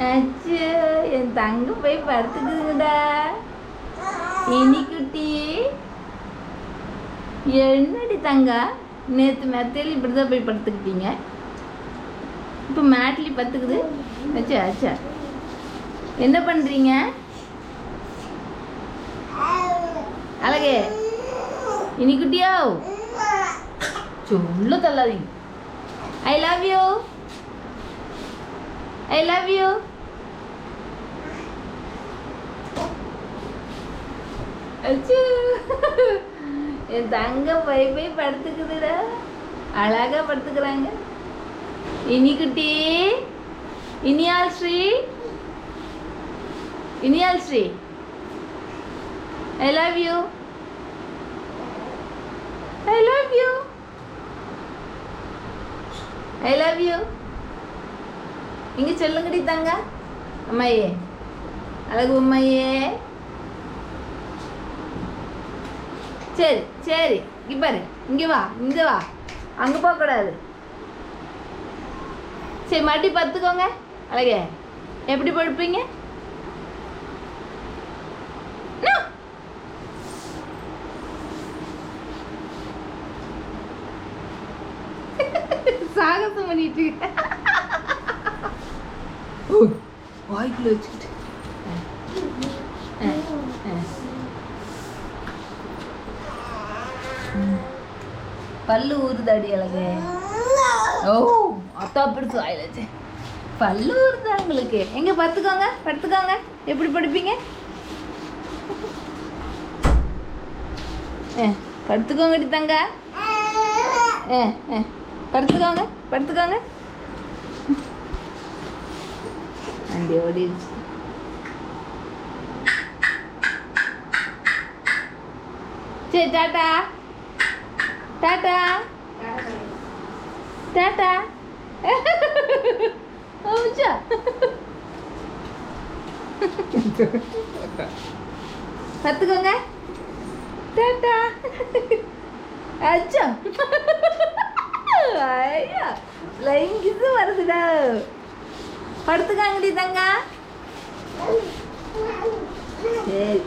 அச்சோ, என் தங்க போய் படுத்துக்குதுடா. இனி குட்டி என்னடி தங்க, நேற்று மெத்தையில் இப்படி தான் போய் படுத்துக்கிட்டீங்க, இப்போ மேட்லி பத்துக்குது. அச்சா அச்சா, என்ன பண்ணுறீங்க அழகே? இனி குட்டியோ சொல்ல தள்ளாதீங்க. I love you, I love you. அச்சோ, என் தங்க போய் படுத்துக்குதுடா. அழகா படுத்துக்கிறாங்க. இனி குட்டி, Iniyal Sri, Iniyal Sri, I love you, I love you, I love you. இங்கே சொல்லுங்கடி தங்க. அம்மையே, அழகு அம்மையே. சரி சரி, இங்கே பாரு, இங்கே வா, இங்கே வா, அங்கே போகக்கூடாது. சரி, மறுபடி பார்த்துக்கோங்க. அழகே, எப்படி படுப்பீங்க? சாகசம் பண்ணிட்டு வாய்க்குள்ள வச்சுக்கிட்டு பல்லு ஊறுதாடி அழகு. ஓ, அத்தா பிடிச்சு வாயிலாச்சு. பல்லு ஊறுதா உங்களுக்கு? எங்க படுத்துக்கோங்க, படுத்துக்கோங்க. எப்படி படுப்பீங்க? படுத்துக்கோங்கடி தங்க. படுத்துக்கோங்க, படுத்துக்கோங்க. அண்டி ஓடிடுச்சு. சரி, டாட்டா டாட்டா டாட்டா. ஆச்சா, பத்துக்கோங்க. டாட்டா. அச்சா, ஐயா லைங்கிது வருதுடா. படுத்துக்காங்கடி தங்க. சரி.